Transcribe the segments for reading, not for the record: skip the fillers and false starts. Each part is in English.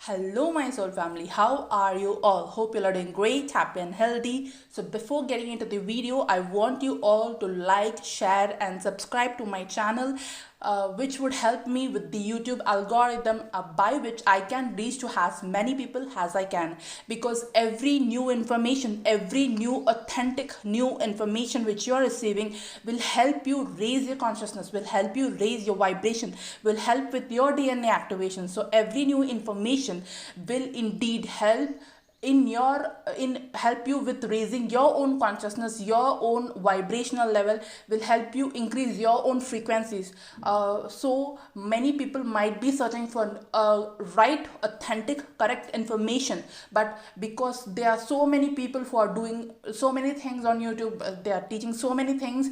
Hello, my soul family. How are you all? Hope you are doing great, happy, and healthy. So, before getting into the video, I want you all to like, share, and subscribe to my channel, which would help me with the YouTube algorithm, by which I can reach to as many people as I can. Because every new information, every new authentic new information which you are receiving will help you raise your consciousness, will help you raise your vibration, will help with your DNA activation. So every new information will indeed help you with raising your own consciousness, your own vibrational level, will help you increase your own frequencies. So many people might be searching for right, authentic, correct information, but because there are so many people who are doing so many things on YouTube, they are teaching so many things,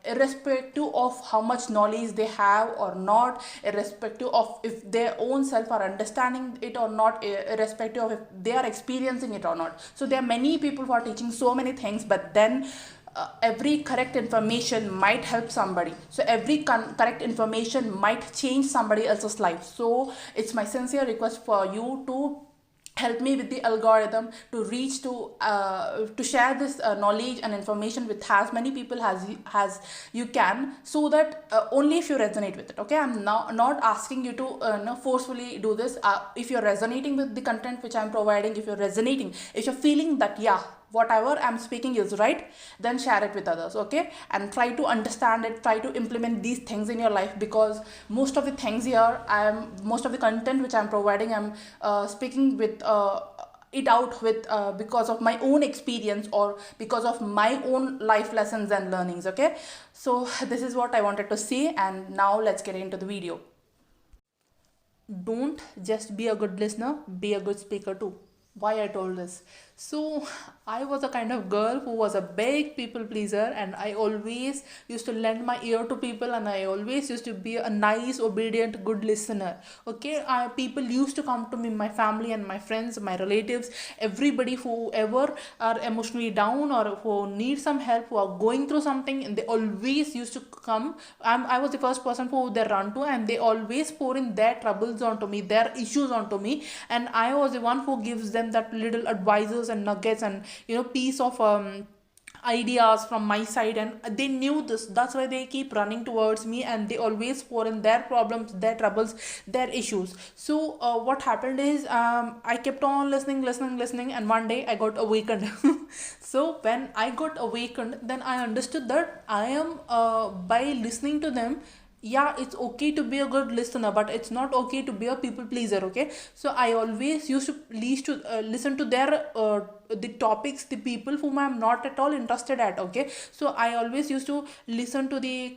irrespective of how much knowledge they have or not, irrespective of if their own self are understanding it or not, irrespective of if they are experiencing it or not. So there are many people who are teaching so many things, but then every correct information might help somebody. So every correct information might change somebody else's life. So it's my sincere request for you to help me with the algorithm to reach to share this knowledge and information with as many people as you can, so that only if you resonate with it. Okay, I'm not asking you to forcefully do this. If you're resonating with the content which I'm providing, if you're resonating, if you're feeling that whatever I'm speaking is right, then share it with others. Okay, and try to understand it, try to implement these things in your life, because most of the things here, most of the content which I'm providing, I'm speaking with it out with because of my own experience or because of my own life lessons and learnings. Okay, so this is what I wanted to say, and now let's get into the video. Don't just be a good listener, be a good speaker too. Why I told this? So I was a kind of girl who was a big people pleaser, and I always used to lend my ear to people, and I always used to be a nice, obedient, good listener. Okay, people used to come to me, my family and my friends, my relatives, everybody who ever are emotionally down or who need some help, who are going through something, and they always used to come. I was the first person who they run to, and they always pour in their troubles onto me, their issues onto me, and I was the one who gives them that little advices and nuggets and piece of ideas from my side. And they knew this, that's why they keep running towards me, and they always pour in their problems, their troubles, their issues. So what happened is, I kept on listening, and one day I got awakened. So when I got awakened, then I understood that I am by listening to them, it's okay to be a good listener, but it's not okay to be a people pleaser. Okay, so I always used to listen to their the topics, the people whom I'm not at all interested at. Okay, so I always used to listen to the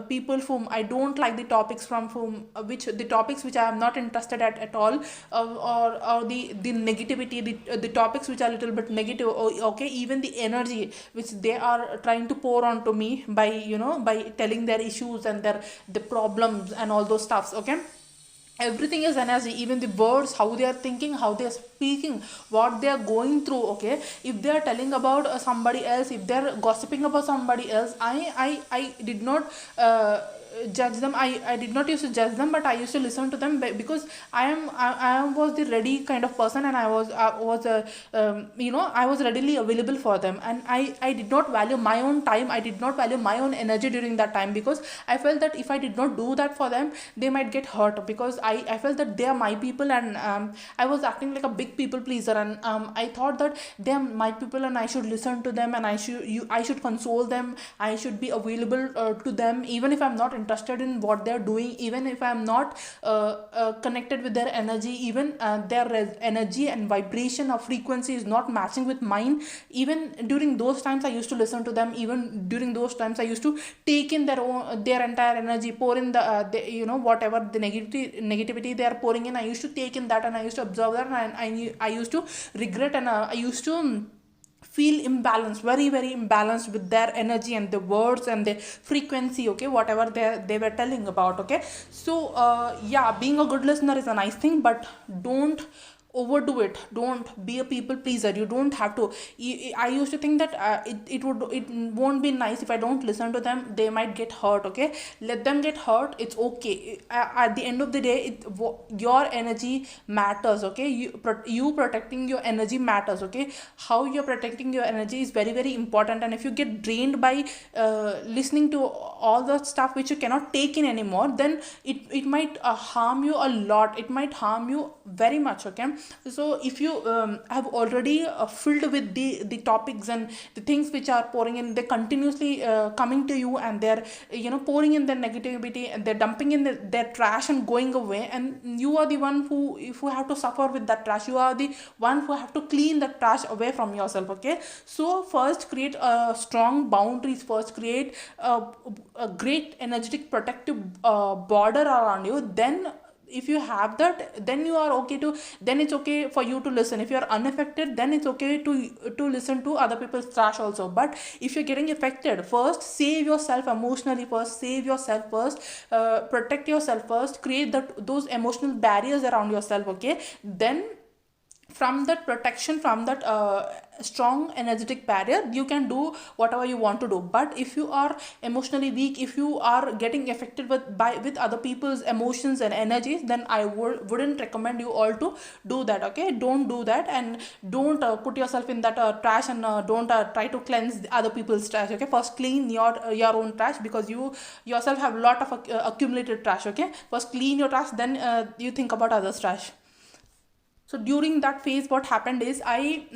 people whom I don't like, the topics from whom the topics which I am not interested at all, or the negativity, the topics which are a little bit negative. Okay, even the energy which they are trying to pour onto me by by telling their issues and the problems and all those stuffs. Okay, everything is energy, even the words, how they are thinking, how they are speaking, what they are going through. Okay, if they are telling about somebody else, if they are gossiping about somebody else, I did not judge them. I did not used to judge them, but I used to listen to them, because I was the ready kind of person, and I was I was readily available for them, and I did not value my own time, I did not value my own energy during that time, because I felt that if I did not do that for them, they might get hurt, because I felt that they are my people, and I was acting like a big people pleaser, and I thought that they are my people and I should listen to them, and I should console them, I should be available to them, even if I'm not interested in what they're doing, even if I'm not connected with their energy, even their energy and vibration or frequency is not matching with mine. Even during those times I used to listen to them, even during those times I used to take in their entire energy, pour in whatever the negativity they are pouring in, I used to take in that, and I used to observe that, and I used to regret, and I used to feel imbalanced, very very imbalanced with their energy and the words and the frequency. Okay, whatever they were telling about. Okay, so being a good listener is a nice thing, but don't overdo it. Don't be a people pleaser. You don't have to. I used to think that it won't be nice if I don't listen to them. They might get hurt. Okay, let them get hurt. It's okay. At the end of the day, your energy matters. Okay, you protecting your energy matters. Okay, how you're protecting your energy is very very important. And if you get drained by listening to all the stuff which you cannot take in anymore, then it might harm you a lot. It might harm you very much. Okay, so if you have already filled with the topics and the things which are pouring in, they continuously coming to you, and they're pouring in their negativity, and they're dumping in their trash and going away, and you are the one who have to suffer with that trash. You are the one who have to clean that trash away from yourself. Okay, so first create strong boundaries. First create a great energetic protective border around you. Then if you have that, then you are okay to, then it's okay for you to listen. If you are unaffected, then it's okay to listen to other people's trash also. But if you're getting affected, first save yourself emotionally. First save yourself. First protect yourself. First create those emotional barriers around yourself. Okay, then from that protection, from that strong energetic barrier, you can do whatever you want to do. But if you are emotionally weak, if you are getting affected with other people's emotions and energies, then I wouldn't recommend you all to do that. Okay, don't do that, and don't put yourself in that trash, and don't try to cleanse other people's trash. Okay, first clean your own trash, because you yourself have a lot of accumulated trash. Okay, first clean your trash, then you think about others trash. So during that phase, what happened is I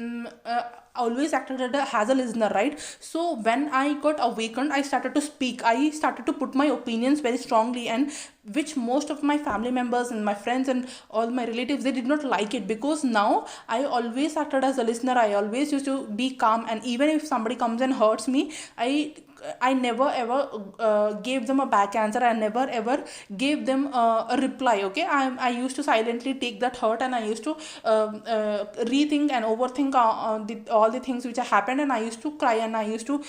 always acted as a listener, right? So when I got awakened, I started to speak. I started to put my opinions very strongly, and which most of my family members and my friends and all my relatives, they did not like it, because now I always acted as a listener. I always used to be calm, and even if somebody comes and hurts me, I never ever gave them a back answer. I never ever gave them a reply. Okay, I used to silently take that hurt, and I used to rethink and overthink all the things which have happened, and I used to cry, and I used to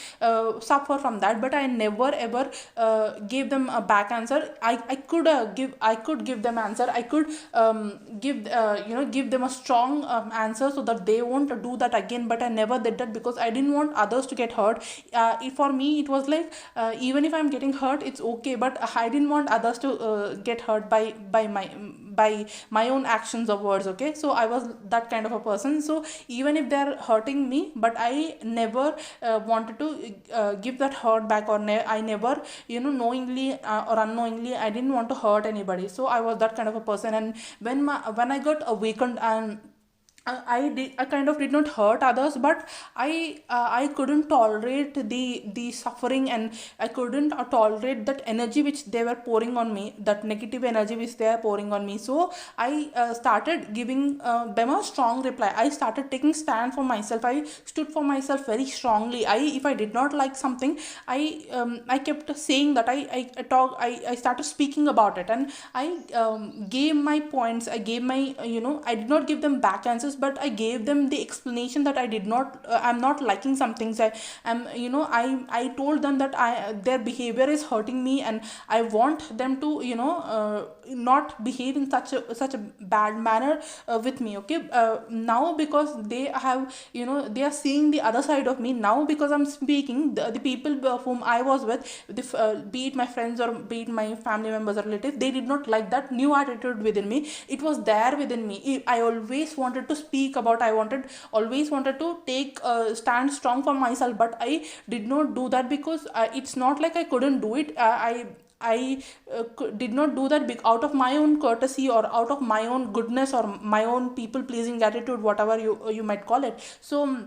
suffer from that. But I never ever gave them a back answer. I could give them answer. I could give them a strong answer, so that they won't do that again. But I never did that, because I didn't want others to get hurt. For me, it was like, even if I'm getting hurt, it's okay, but I didn't want others to get hurt by my own actions or words. Okay, so I was that kind of a person. So even if they're hurting me, but I never wanted to give that hurt back, or I never knowingly or unknowingly, I didn't want to hurt anybody. So I was that kind of a person. And when I got awakened, and I kind of did not hurt others, but I couldn't tolerate the suffering, and I couldn't tolerate that energy which they were pouring on me, that negative energy which they are pouring on me. So I started giving them a strong reply. I started taking stand for myself. I stood for myself very strongly. If I did not like something, I kept saying that. I started speaking about it, and I gave my points. I gave my I did not give them back answers, but I gave them the explanation that I'm not liking some things. I told them that their behavior is hurting me, and I want them to not behave in such a bad manner with me. Okay, now, because they have they are seeing the other side of me now, because I'm speaking, the people whom I was with, be it my friends or be it my family members or relatives, they did not like that new attitude within me. It was there within me. I always wanted to speak about. Always wanted to take stand strong for myself, but I did not do that, because it's not like I couldn't do it. I did not do that out of my own courtesy, or out of my own goodness, or my own people pleasing attitude, whatever you might call it. So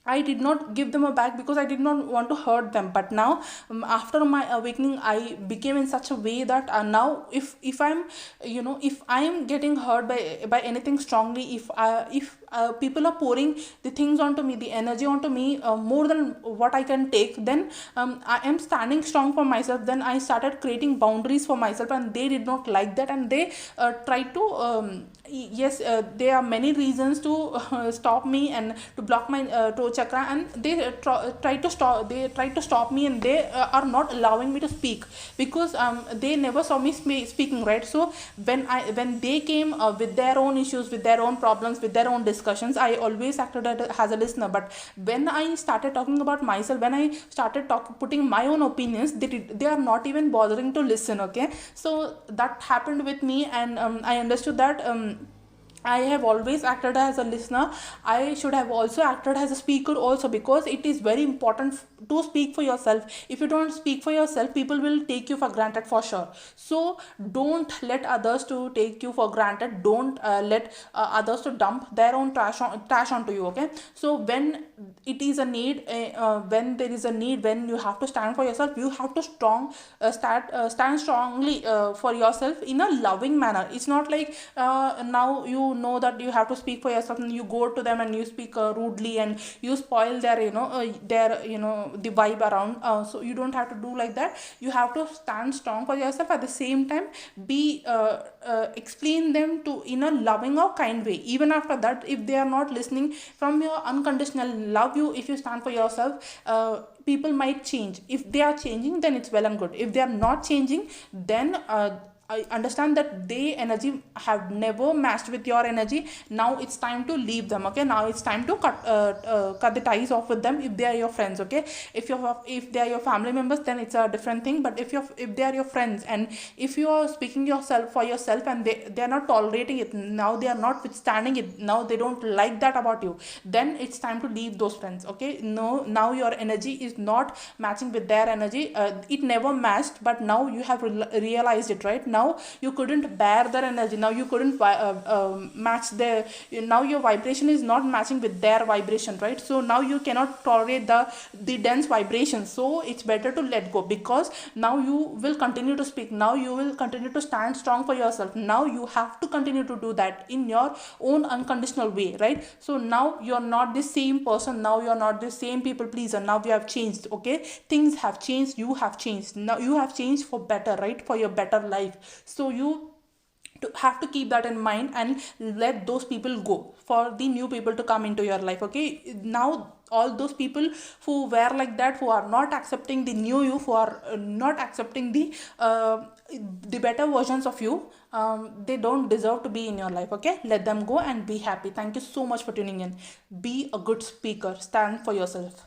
I did not give them a back, because I did not want to hurt them. But now, after my awakening, I became in such a way that now, if I'm if I am getting hurt by anything strongly, if people are pouring the things onto me, the energy onto me, more than what I can take, then I am standing strong for myself. Then I started creating boundaries for myself, and they did not like that, and they tried to yes, there are many reasons to stop me and to block my toe chakra, and they try to stop me, and they are not allowing me to speak, because they never saw me speaking, right? So when they came with their own issues, with their own problems, with their own discussions, I always acted as a listener. But when I started talking about myself, when I started putting my own opinions, they are not even bothering to listen. Okay, so that happened with me, and I understood that I have always acted as a listener. I should have also acted as a speaker also, because it is very important to speak for yourself. If you don't speak for yourself, people will take you for granted for sure. So don't let others to take you for granted. Don't let others to dump their own trash onto you. Okay, so when it is a need, when there is a need, when you have to stand for yourself, you have to stand strongly for yourself in a loving manner. It's not like now you know that you have to speak for yourself, and you go to them and you speak rudely, and you spoil their the vibe around. So you don't have to do like that. You have to stand strong for yourself. At the same time, be explain them to in a loving or kind way. Even after that, if they are not listening from your unconditional love, you if you stand for yourself, people might change. If they are changing, then it's well and good. If they are not changing, then I understand that they energy have never matched with your energy. Now it's time to leave them. Okay, now it's time to cut the ties off with them if they are your friends. Okay, if they are your family members, then it's a different thing. But if they are your friends, and if you are speaking yourself for yourself, and they are not tolerating it, now they are not withstanding it, now they don't like that about you, then it's time to leave those friends. Okay, no, now your energy is not matching with their energy. It never matched, but now you have realized it, right? Now you couldn't bear their energy. Now you couldn't match their, now your vibration is not matching with their vibration, right? So now you cannot tolerate the dense vibration. So it's better to let go, because now you will continue to speak. Now you will continue to stand strong for yourself. Now you have to continue to do that in your own unconditional way, right? So now you're not the same person. Now you're not the same people pleaser. Now you have changed. Okay, things have changed. You have changed. Now you have changed for better, right? For your better life. So you have to keep that in mind, and let those people go for the new people to come into your life. Okay, now all those people who were like that, who are not accepting the new you, who are not accepting the better versions of you, they don't deserve to be in your life. Okay, let them go and be happy. Thank you so much for tuning in. Be a good speaker. Stand for yourself.